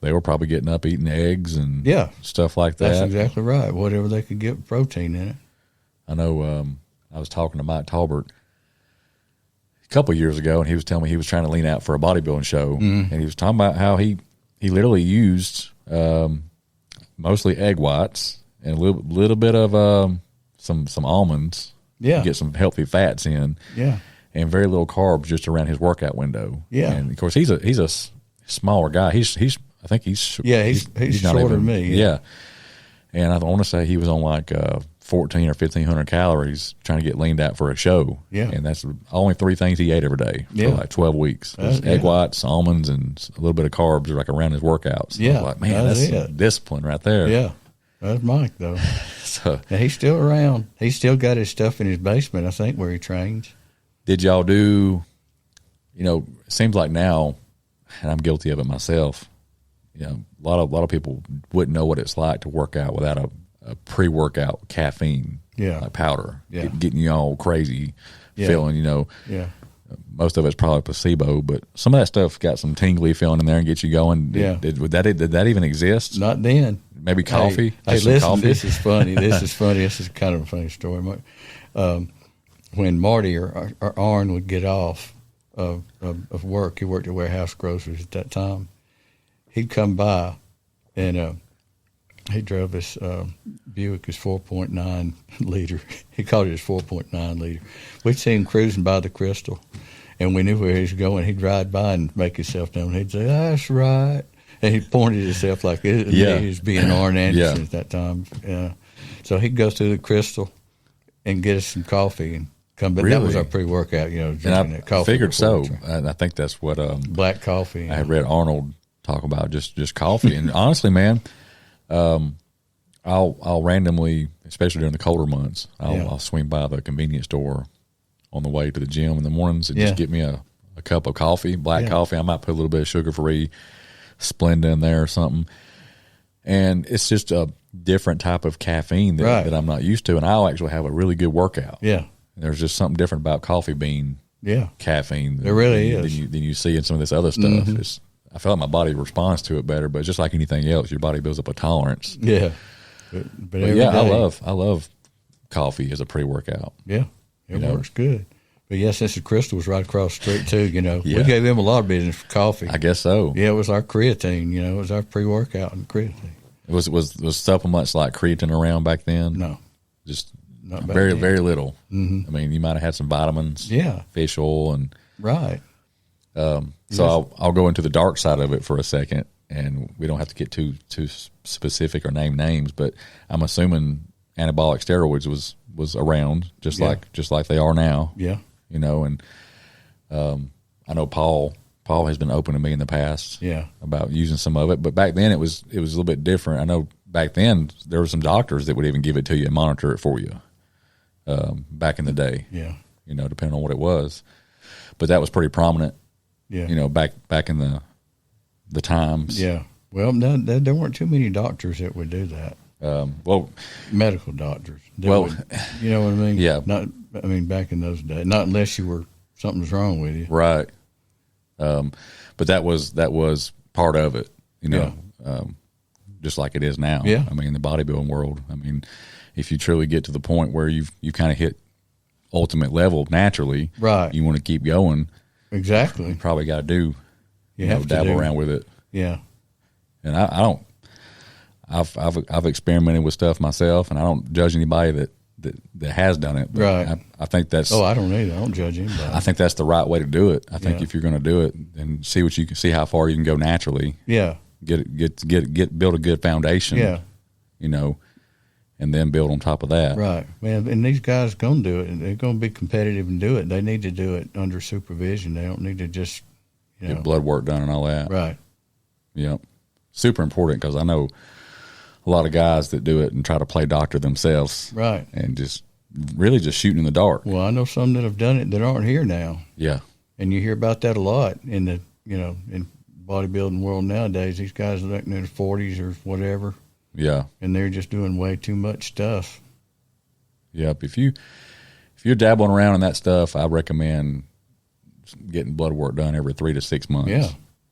they were probably getting up eating eggs and stuff like that. That's exactly right. Whatever they could get protein in it. I know I was talking to Mike Talbert a couple of years ago, and he was telling me he was trying to lean out for a bodybuilding show, and he was talking about how he literally used mostly egg whites and a little bit of some almonds to get some healthy fats in, and very little carbs just around his workout window. And of course he's a smaller guy. I think he's shorter than me. Yeah. And I want to say he was on like 1,400 or 1,500 calories trying to get leaned out for a show. And that's only 3 things he ate every day for like 12 weeks. Egg whites, almonds, and a little bit of carbs like around his workouts. So I was like, man, that's discipline right there. Yeah. That's Mike, though. And he's still around. He's still got his stuff in his basement, I think, where he trains. Did y'all do, it seems like now, and I'm guilty of it myself, a lot of people wouldn't know what it's like to work out without a pre-workout caffeine, like powder, getting you all crazy feeling, Most of it's probably placebo, but some of that stuff got some tingly feeling in there and get you going. Did that even exist? Not then. Maybe coffee? Hey, listen, coffee? This is funny. This is kind of a funny story. When Marty or Arn would get off of work, he worked at Warehouse Groceries at that time, he'd come by and he drove his Buick, his 4.9 liter. He called it his 4.9 liter. We'd see him cruising by the Crystal, and we knew where he was going. He'd ride by and make himself known. He'd say, "That's right." And he pointed himself like he was being Arn Anderson at that time. So he'd go through the Crystal and get us some coffee and come back. Really? That was our pre-workout, drinking that coffee. Figured so. I think that's what black coffee. I had read Arnold talk about just coffee. And honestly, man, I'll randomly, especially during the colder months, I'll swing by the convenience store on the way to the gym in the mornings and just get me a cup of coffee, black coffee. I might put a little bit of sugar-free Splenda in there or something. And it's just a different type of caffeine that I'm not used to. And I'll actually have a really good workout. Yeah. There's just something different about coffee bean caffeine. There really is. Than you see in some of this other stuff. Mm-hmm. I feel like my body responds to it better, but just like anything else, your body builds up a tolerance. Yeah. But I love coffee as a pre-workout. Yeah. It works good. But yes, since the Crystal was right across the street too, we gave them a lot of business for coffee. I guess so. Yeah, it was our creatine, it was our pre-workout and creatine. Was supplements like creatine around back then? No. Just not very, then. very little. Mm-hmm. I mean, you might have had some vitamins, fish oil, and right. So I'll go into the dark side of it for a second, and we don't have to get too specific or name names, but I'm assuming anabolic steroids was around just like they are now. Yeah. And I know Paul has been open to me in the past about using some of it, but back then it was a little bit different. I know back then there were some doctors that would even give it to you and monitor it for you back in the day. Yeah. Depending on what it was. But that was pretty prominent. Yeah. Back in the times. Yeah. Well, no, there weren't too many doctors that would do that. Medical doctors. You know what I mean? Yeah. Back in those days, not unless something's wrong with you. Right. But that was part of it, just like it is now. Yeah. In the bodybuilding world, if you truly get to the point where you've kind of hit ultimate level naturally, right, you want to keep going. Exactly. You probably got to dabble around with it. Yeah. And I don't. I've experimented with stuff myself, and I don't judge anybody that has done it. But right. I think that's. Oh, I don't either. I don't judge anybody. I think that's the right way to do it. I think if you're going to do it, and see what you can see how far you can go naturally. Yeah. Build a good foundation. Yeah. And then build on top of that. Right, man. And these guys going to do it, and they're going to be competitive and do it. They need to do it under supervision. They don't need to just get blood work done and all that. Right. Yep. Super important, because I know a lot of guys that do it and try to play doctor themselves. Right. And just really just shooting in the dark. Well, I know some that have done it that aren't here now. Yeah. And you hear about that a lot in the in bodybuilding world nowadays. These guys are like in their 40s or whatever. Yeah. And they're just doing way too much stuff. Yep. If you're dabbling around in that stuff, I recommend getting blood work done every 3 to 6 months. Yeah.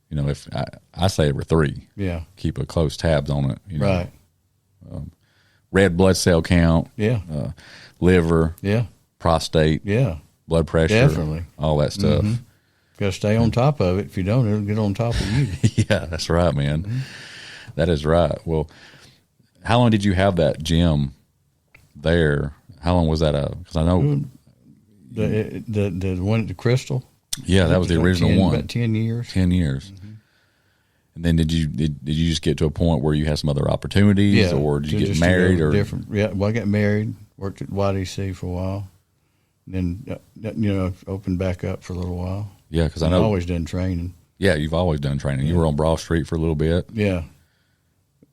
You know, if I say every 3. Yeah. Keep a close tabs on it. You know. Right. Red blood cell count. Yeah. Liver. Yeah. Prostate. Yeah. Blood pressure. Definitely. All that stuff. Mm-hmm. Got to stay on top of it. If you don't, it'll get on top of you. Yeah, that's right, man. Mm-hmm. That is right. Well, how long did you have that gym there? How long was that? Because I know the one at the Crystal. Yeah, that was the original one. About 10 years. 10 years. Mm-hmm. And then did you just get to a point where you had some other opportunities, or did you get married, or different? Yeah, well, I got married. Worked at YDC for a while, then opened back up for a little while. Yeah, because I know I've always done training. Yeah, you've always done training. Yeah. You were on Broad Street for a little bit. Yeah,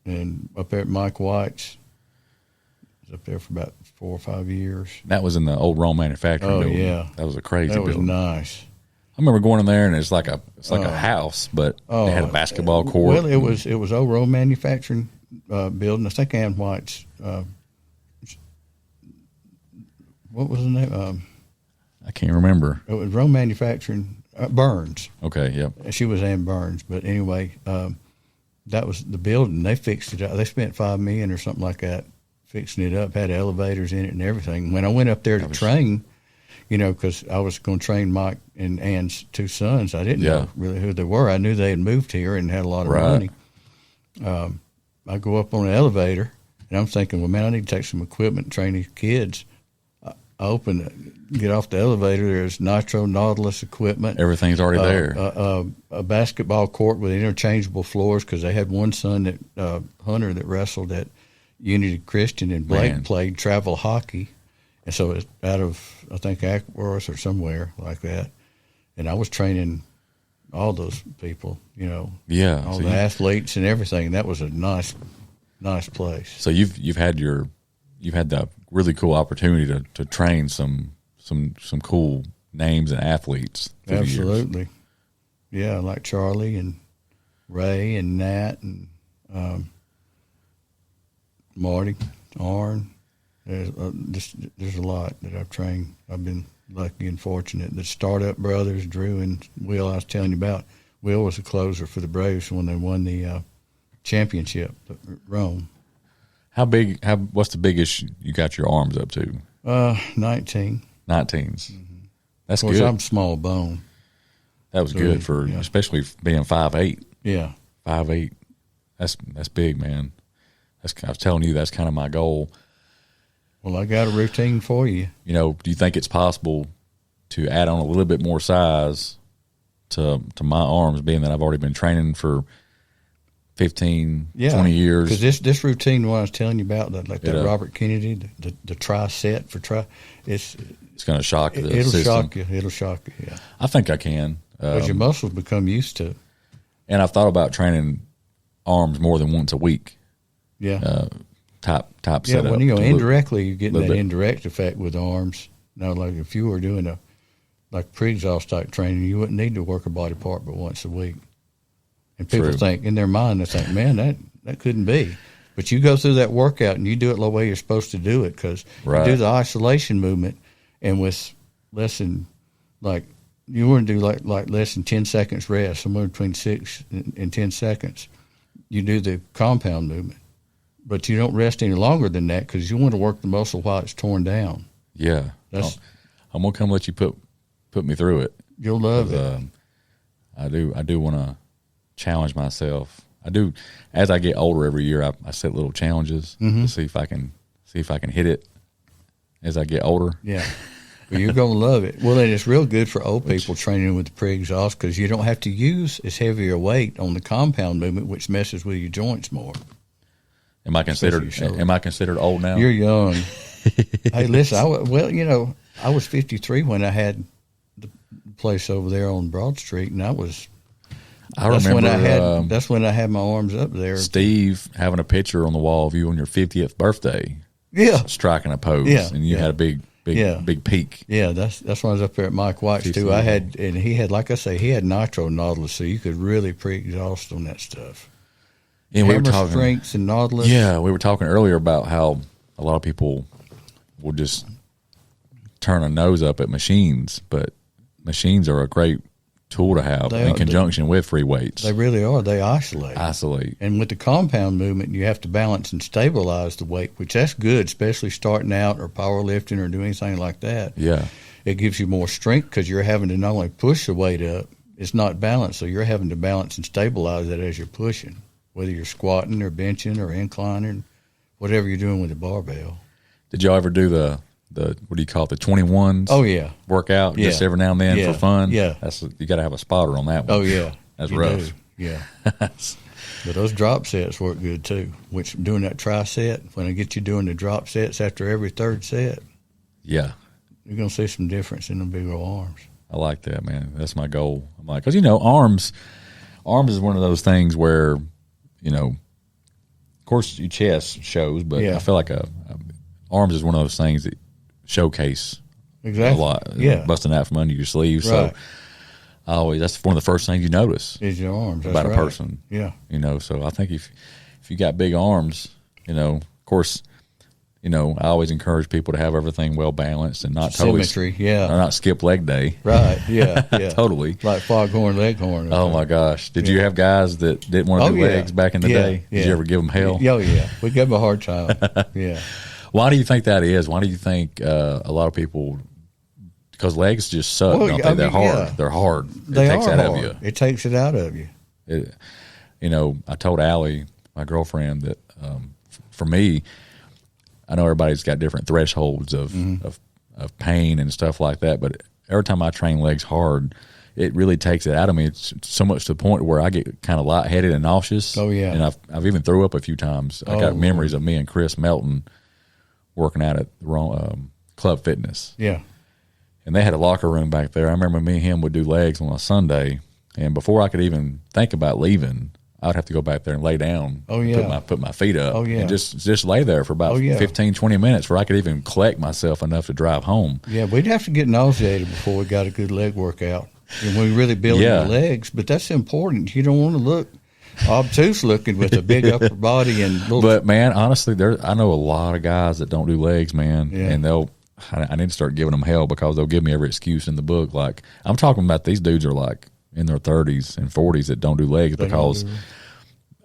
and up there at Mike White's. I was up there for about 4 or 5 years. That was in the old Rome manufacturing building. Yeah, that was a crazy building. That was nice. I remember going in there, and it's like a house, but they had a basketball court. Well, it was old Rome manufacturing building. I think Ann White's. What was the name? I can't remember. It was Rome Manufacturing. Burns. Okay, yep. She was Ann Burns, but anyway, that was the building. They fixed it up. They spent $5 million or something like that fixing it up. Had elevators in it and everything. When I went up there to train, because I was going to train Mike and Ann's 2 sons, I didn't know really who they were. I knew they had moved here and had a lot of money. I go up on an elevator, and I'm thinking, well, man, I need to take some equipment and train these kids. I get off the elevator. There's Nitro Nautilus equipment. Everything's already there. A basketball court with interchangeable floors, because they had one son that Hunter that wrestled at Unity Christian, and Blake played travel hockey, and so it's out of I think Ackworth or somewhere like that. And I was training all those people, all the athletes and everything. That was a nice place. So you've had that really cool opportunity to train some cool names and athletes. Absolutely. Yeah, like Charlie and Ray and Nat and Marty, Arn. There's a lot that I've trained. I've been lucky and fortunate. The Startup Brothers, Drew and Will, I was telling you about. Will was the closer for the Braves when they won the championship at Rome. What's the biggest you got your arms up to? 19. 19s. Mm-hmm. That's good. Of course, I'm small bone. That was good for especially being 5'8". Yeah. 5'8". That's big, man. I was telling you that's kind of my goal. Well, I got a routine for you. Do you think it's possible to add on a little bit more size to my arms, being that I've already been training for 15, 20 years? Because this routine, what I was telling you about, that Robert Kennedy, the tri-set for it's going to shock the it'll system. It'll shock you, yeah. I think I can. Because your muscles become used to it. And I've thought about training arms more than once a week. Yeah. Top setup. Yeah, when indirectly you're getting that indirect effect with arms. Now, like if you were doing like pre-exhaust type training, you wouldn't need to work a body part but once a week. And people think, in their mind, they think, man, that couldn't be. But you go through that workout and you do it the way you're supposed to do it, because you do the isolation movement, and with less than, you want to do like less than 10 seconds rest, somewhere between 6 and 10 seconds. You do the compound movement. But you don't rest any longer than that, because you want to work the muscle while it's torn down. Yeah. I'm going to come let you put me through it. You'll love it. I do want to challenge myself. I do. As I get older every year, I set little challenges to see if I can hit it as I get older. Yeah. Well, you're going to love it. Well, and it's real good for old people training with the pre-exhaust, because you don't have to use as heavy a weight on the compound movement, which messes with your joints more. Am I considered old now? You're young. Hey, listen, I was 53 when I had the place over there on Broad Street, and that's when I had my arms up there. Steve having a picture on the wall of you on your 50th birthday. Yeah. Striking a pose. Yeah. And you had a big peak. Yeah, that's when I was up there at Mike White's too. He had, like I say, he had Nitro Nautilus, so you could really pre-exhaust on that stuff. And we were talking strengths and Nautilus. Yeah, we were talking earlier about how a lot of people will just turn a nose up at machines, but machines are a great tool to have in conjunction with free weights. They really are. They isolate. And with the compound movement, you have to balance and stabilize the weight, which that's good, especially starting out or powerlifting or doing anything like that. Yeah. It gives you more strength because you're having to not only push the weight up, it's not balanced, so you're having to balance and stabilize it as you're pushing, whether you're squatting or benching or inclining, whatever you're doing with the barbell. Did y'all ever do the what do you call it, the 21s? Oh, yeah. Workout just every now and then for fun? Yeah. You got to have a spotter on that one. Oh, yeah. That's rough. Yeah. But those drop sets work good, too, which doing that tri-set, when I get you doing the drop sets after every third set, yeah, you're going to see some difference in the big old arms. I like that, man. That's my goal. I'm like, because, arms is one of those things where, of course, your chest shows, but I feel like arms is one of those things that showcase a lot. Busting out from under your sleeve. Right. So that's one of the first things you notice is your arms about a person. Yeah. So I think if you got big arms, of course, I always encourage people to have everything well balanced and not symmetry, not skip leg day. Right, yeah. Totally. Like foghorn leghorn. Oh my gosh. Did you have guys that didn't want to do legs back in the day? Did you ever give them hell? Oh yeah. We gave them a hard time. Yeah. Why do you think that is? Why do you think a lot of people, because legs just suck, don't they? They're hard. Yeah. They're hard. It takes it out of you. It takes it out of you. I told Allie, my girlfriend, that for me, I know everybody's got different thresholds of pain and stuff like that, but every time I train legs hard, it really takes it out of me. It's so much to the point where I get kind of lightheaded and nauseous. Oh yeah, and I've even threw up a few times. I got memories of me and Chris Melton working out at the wrong Club Fitness. Yeah, and they had a locker room back there. I remember me and him would do legs on a Sunday, and before I could even think about leaving, I'd have to go back there and lay down. Oh, yeah. Put my feet up. Oh, yeah. And just lay there for about 15, 20 minutes where I could even collect myself enough to drive home. Yeah, we'd have to get nauseated before we got a good leg workout. And we really build the legs, but that's important. You don't want to look obtuse looking with a big upper body and little. But, man, honestly, I know a lot of guys that don't do legs, man, and I need to start giving them hell because they'll give me every excuse in the book. Like, I'm talking about these dudes are like in their 30s and 40s that don't do legs because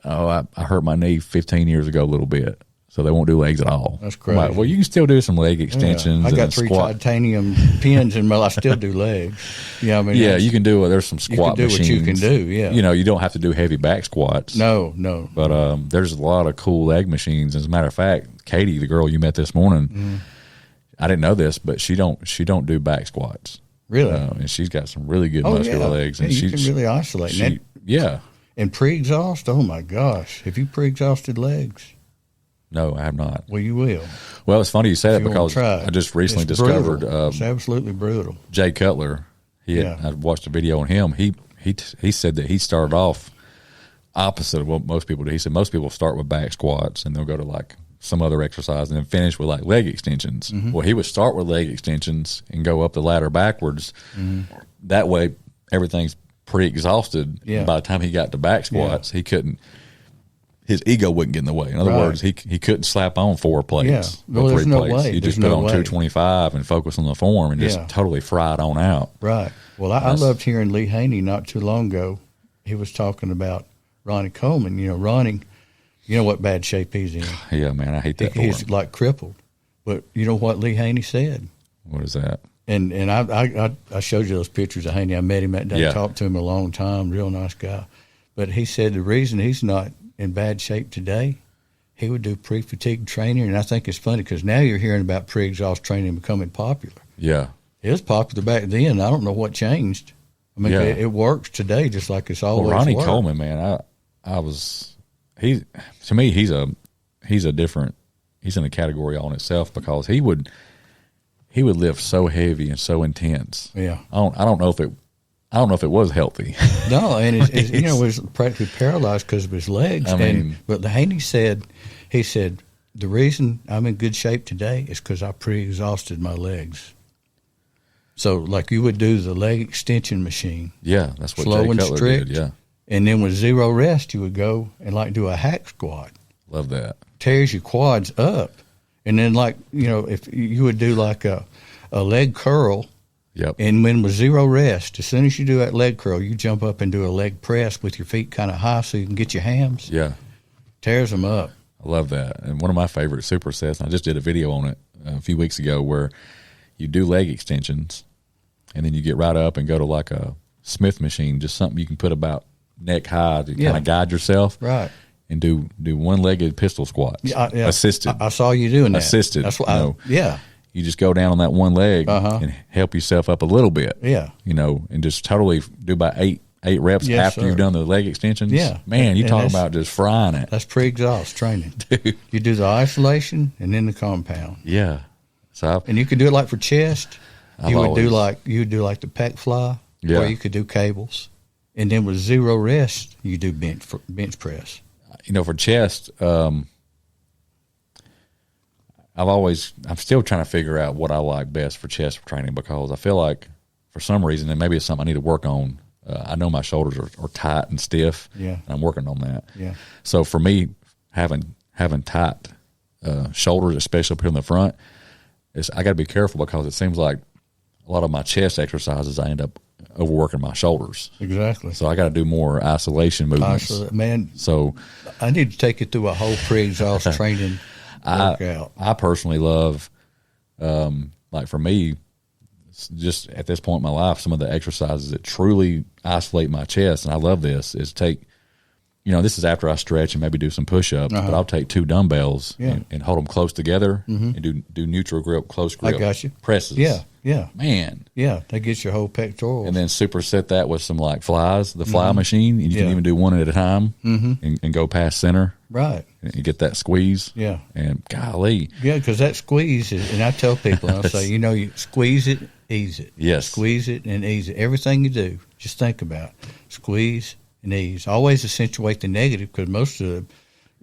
I hurt my knee 15 years ago a little bit, so they won't do legs at all. That's crazy. Like, well, you can still do some leg extensions. I got 3 titanium pins in my. I still do legs. Yeah, you can do. There's some squat machines. You can do what you can do. Yeah, you don't have to do heavy back squats. No. But there's a lot of cool leg machines. As a matter of fact, Katie, the girl you met this morning, I didn't know this, but she don't do back squats. Really? And she's got some really good muscular legs. And you can really isolate. And pre-exhaust, oh my gosh. Have you pre-exhausted legs? No, I have not. Well, you will. Well, it's funny you say that because I just recently discovered it's absolutely brutal. Jay Cutler. I watched a video on him. He said that he started off opposite of what most people do. He said most people start with back squats and they'll go to like some other exercise and then finish with like leg extensions. Well, he would start with leg extensions and go up the ladder backwards. That way everything's pre-exhausted. By the time he got to back squats, he couldn't, his ego wouldn't get in the way. In other words, he couldn't slap on 4 plates or 3 plates. He just put on 225 and focus on the form and just totally fried on out. Right. Well, I loved hearing Lee Haney not too long ago. He was talking about Ronnie Coleman. Ronnie, you know what bad shape he's in. Yeah, man, I hate that for him. He's like crippled. But you know what Lee Haney said? What is that? And I showed you those pictures of Haney. I met him that day, talked to him a long time, real nice guy. But he said the reason he's not in bad shape today, he would do pre-fatigue training. And I think it's funny because now you're hearing about pre-exhaust training becoming popular. Yeah. It was popular back then. I don't know what changed. I mean, it works today just like it's always Ronnie worked. Coleman, man, to me, he's in a category on itself because he would lift so heavy and so intense. Yeah. I don't know if it was healthy. No, and he was practically paralyzed because of his legs. But Haney said, the reason I'm in good shape today is because I pre-exhausted my legs. So like you would do the leg extension machine. Yeah, that's what slow Jay and Cutler strict, did. Yeah. And then with zero rest, you would go and like do a hack squat. Love that. Tears your quads up. And then like, if you would do like a leg curl. Yep. And when with zero rest, as soon as you do that leg curl, you jump up and do a leg press with your feet kind of high so you can get your hams. Yeah. Tears them up. I love that. And one of my favorite supersets, and I just did a video on it a few weeks ago, where you do leg extensions and then you get right up and go to like a Smith machine, just something you can put about neck high to kind of guide yourself. Right. And do one-legged pistol squats. Yeah. Assisted. I saw you doing that. Assisted. That's what You just go down on that one leg and help yourself up a little bit. Yeah. And just totally do about eight reps after you've done the leg extensions. Yeah. Man, you talk about just frying it. That's pre-exhaust training. Dude. You do the isolation and then the compound. Yeah. And you could do it like for chest. You would do like the pec fly, or you could do cables. And then with zero rest, you do bench press. For chest, I'm still trying to figure out what I like best for chest training, because I feel like for some reason, and maybe it's something I need to work on, I know my shoulders are tight and stiff, and I'm working on that. Yeah. So for me, having tight shoulders, especially up here in the front, I got to be careful, because it seems like a lot of my chest exercises, I end up overworking my shoulders. Exactly. So I got to do more isolation movements. Man, so I need to take you through a whole pre-exhaust training workout. I personally love, like for me, just at this point in my life, some of the exercises that truly isolate my chest, and I love this, is take, this is after I stretch and maybe do some push-ups, but I'll take 2 dumbbells and hold them close together and do neutral grip, close grip. I got you. Presses. Yeah. Man. Yeah, that gets your whole pectorals. And then superset that with some like flies, the fly machine, and you can even do one at a time and go past center. Right. And you get that squeeze. Yeah. And golly. Yeah, because that squeeze is, and I tell people, I'll say, you squeeze it, ease it. Yes. Squeeze it and ease it. Everything you do, just think about it. Squeeze and ease. Always accentuate the negative, because most of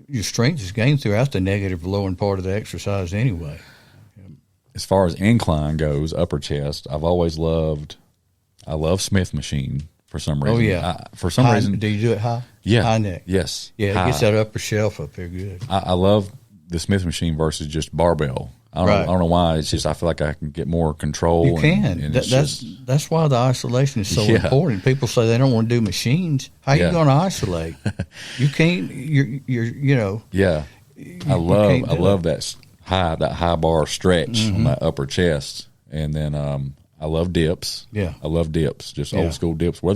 your strength is gained throughout the negative lower part of the exercise anyway. As far as incline goes, upper chest, I love Smith machine for some reason. Oh, yeah. For some reason. Do you do it high? Yeah. High neck? Yes. Yeah, it gets that upper shelf up there good. I love the Smith machine versus just barbell. I don't know why. It's just I feel like I can get more control. You can. And that's why the isolation is so important. People say they don't want to do machines. How are you going to isolate? You can't. You're. Yeah. I love that high bar stretch on that upper chest, and then I love dips. Yeah. I love dips. Just old school dips. I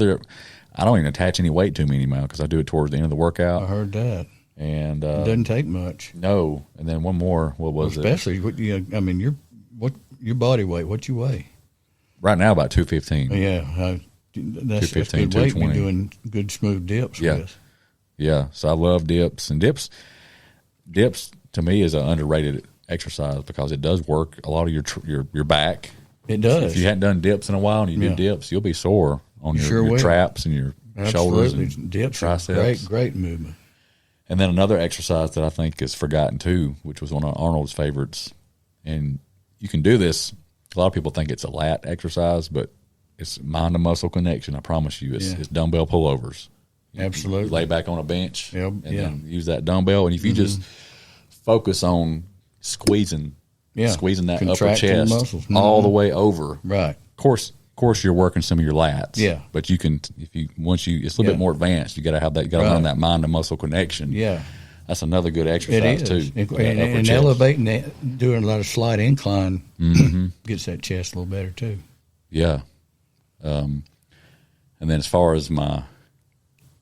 don't even attach any weight to me anymore, because I do it towards the end of the workout. I heard that. And it doesn't take much. No. And then one more. What was especially, it? Your body weight. What you weigh? Right now, about 215. Yeah, that's good weight. 220. You're doing good smooth dips. With. Yeah. So I love dips, and dips to me is an underrated exercise, because it does work a lot of your back. It does. If you hadn't done dips in a while and you do dips, you'll be sore on your traps and your shoulders and dips triceps. Great movement. And then another exercise that I think is forgotten too, which was one of Arnold's favorites, and you can do this. A lot of people think it's a lat exercise, but it's mind to muscle connection. I promise you, it's dumbbell pullovers. Absolutely. You lay back on a bench and then use that dumbbell, and if you just focus on squeezing that upper chest all the way over. Right. Of course, you're working some of your lats. Yeah. But you can, it's a little bit more advanced. You got to have that. You got to learn that mind to muscle connection. Yeah. That's another good exercise too. And elevating that, doing a lot of slight incline gets that chest a little better too. Yeah. And then as far as my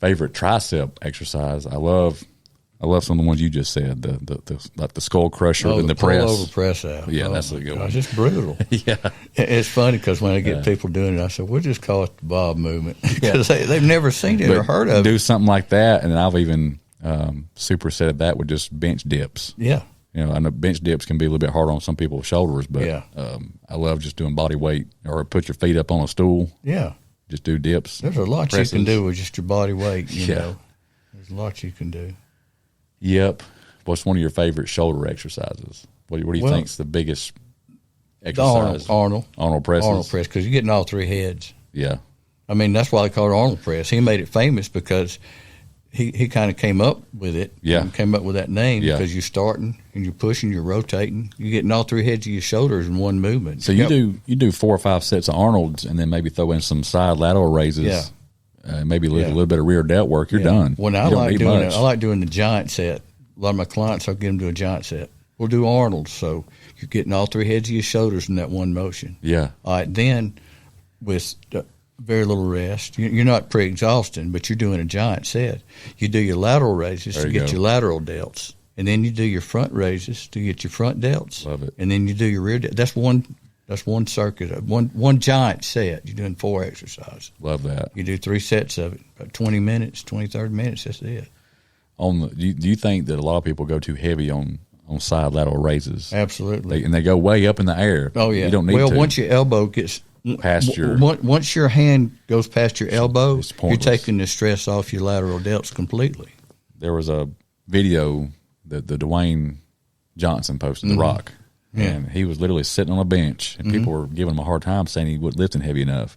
favorite tricep exercise, I love some of the ones you just said, the like the skull crusher and the press. Over press out. Yeah, that's a good one. It's brutal. Yeah. It's funny because when I get people doing it, I said, we'll just call it the Bob movement, because they've never seen it or heard of it. Do something like that, and I've even supersetted that with just bench dips. Yeah. I know bench dips can be a little bit hard on some people's shoulders, but I love just doing body weight, or put your feet up on a stool. Yeah. Just do dips. There's a lot you can do with just your body weight, you know. There's a lot you can do. Yep. What's one of your favorite shoulder exercises? What do you think's the biggest exercise? Arnold presses. Arnold press, because you're getting all three heads. Yeah. I mean, that's why they call it Arnold press. He made it famous because he kind of came up with it. Yeah. And came up with that name because you're starting and you're pushing, you're rotating, you're getting all three heads of your shoulders in one movement. So you do 4 or 5 sets of Arnold's and then maybe throw in some side lateral raises. Yeah. Maybe a little bit of rear delt work. You're done. When I like doing it, I like doing the giant set. A lot of my clients, I'll get them to a giant set. We'll do Arnold's, so you're getting all three heads of your shoulders in that one motion. Yeah. All right, then with very little rest, you're not pre-exhausting, but you're doing a giant set. You do your lateral raises to get your lateral delts, and then you do your front raises to get your front delts. Love it. And then you do your rear delts. That's one circuit, one giant set. You're doing 4 exercises. Love that. You do 3 sets of it, about 20 minutes, 30 minutes, that's it. Do you think that a lot of people go too heavy on side lateral raises? Absolutely. And they go way up in the air. Oh, yeah. You don't need to. Well, once your elbow gets past once your hand goes past your elbow, you're taking the stress off your lateral delts completely. There was a video that the Dwayne Johnson posted, The Rock. And he was literally sitting on a bench, and people were giving him a hard time saying he wasn't lifting heavy enough.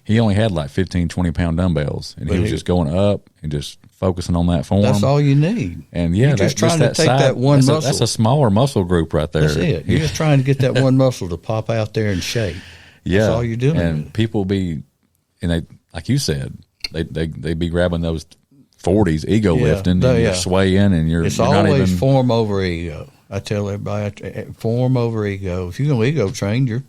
He only had like 15, 20-pound dumbbells, and he was just going up and just focusing on that form. That's all you need. And yeah, you're just trying to take that one muscle. That's a smaller muscle group right there. That's it. You're just trying to get that one muscle to pop out there and shape. Yeah, that's all you're doing. And people and they, like you said, they be grabbing those 40s ego lifting, and you're swaying, and it's you're always not even form over ego. I tell everybody, form over ego. If you're going to ego train, you're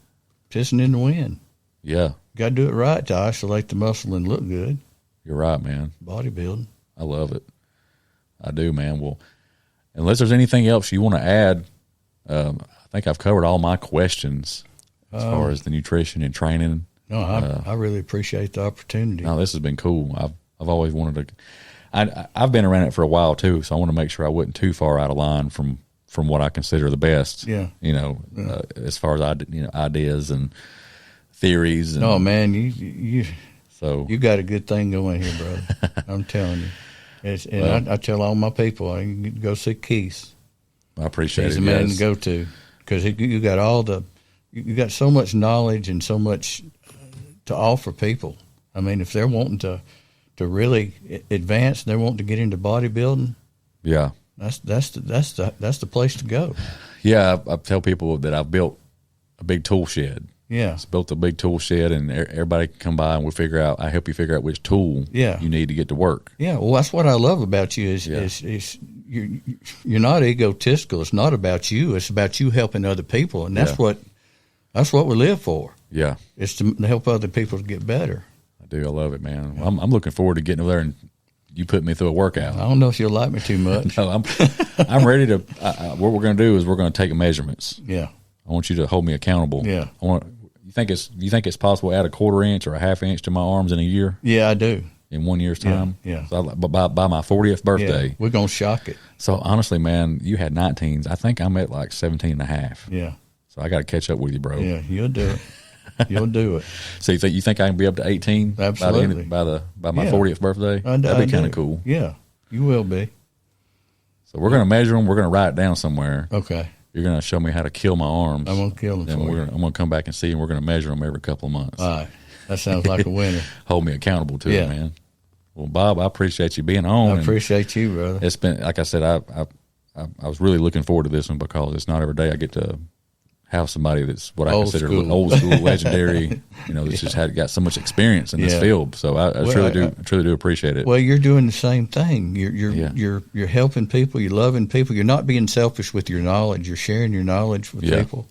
pissing in the wind. Yeah. Got to do it right to isolate the muscle and look good. You're right, man. Bodybuilding. I love it. I do, man. Well, unless there's anything else you want to add, I think I've covered all my questions as far as the nutrition and training. No, I really appreciate the opportunity. No, this has been cool. I've always wanted to. I've been around it for a while too, so I want to make sure I wasn't too far out of line from what I consider the best. Yeah. As far as ideas and theories. And, no, man, you got a good thing going here, brother. I'm telling you. I tell all my people, I can go see Keith. I appreciate it. He's the man to go to because you got so much knowledge and so much to offer people. I mean, if they're wanting to really advance, they're wanting to get into bodybuilding. Yeah. That's the place to go. Yeah, I tell people that I've built a big tool shed. Yeah, it's built a big tool shed, and everybody can come by and I help you figure out which tool you need to get to work. Yeah, well, that's what I love about you is you're not egotistical. It's not about you. It's about you helping other people, and that's what we live for. Yeah, it's to help other people to get better. I do. I love it, man. Yeah. I'm looking forward to getting over there and you put me through a workout. I don't know if you'll like me too much. No, I'm ready to. What we're going to do is we're going to take measurements. Yeah, I want you to hold me accountable. Yeah, you think it's possible to add a 1/4 inch or a 1/2 inch to my arms in a year? Yeah, I do. In 1 year's time. Yeah. So by my 40th birthday, we're gonna shock it. So honestly, man, you had 19s. I think I'm at like 17.5. Yeah. So I got to catch up with you, bro. Yeah, you'll do it. You'll do it. So you think I can be up to 18? Absolutely. By my 40th birthday? That'd be kind of cool. Yeah, you will be. So we're going to measure them. We're going to write it down somewhere. Okay. You're going to show me how to kill my arms. I'm going to kill them for you. I'm going to come back and see, and we're going to measure them every couple of months. All right. That sounds like a winner. Hold me accountable to it, man. Well, Bob, I appreciate you being on. I appreciate you, brother. It's been, like I said, I was really looking forward to this one because it's not every day I get to have somebody that's what I consider old school, legendary. That's just got so much experience in this field. So I truly do appreciate it. Well, you're doing the same thing. You're helping people. You're loving people. You're not being selfish with your knowledge. You're sharing your knowledge with people,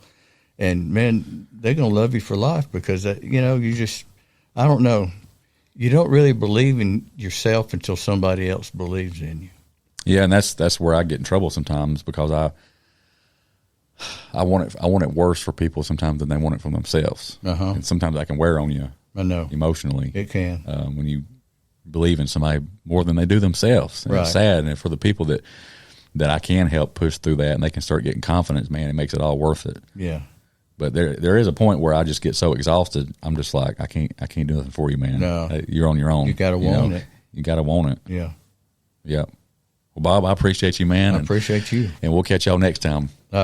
and man, they're gonna love you for life because you just, I don't know, you don't really believe in yourself until somebody else believes in you. Yeah, and that's where I get in trouble sometimes because I want it worse for people sometimes than they want it for themselves. And sometimes I can wear on you. I know. Emotionally. It can. When you believe in somebody more than they do themselves. And it's sad. And for the people that I can help push through that and they can start getting confidence, man, it makes it all worth it. Yeah. But there is a point where I just get so exhausted. I'm just like, I can't do nothing for you, man. No. You're on your own. You got to want it. You got to want it. Yeah. Yeah. Well, Bob, I appreciate you, man. I appreciate you. And we'll catch y'all next time.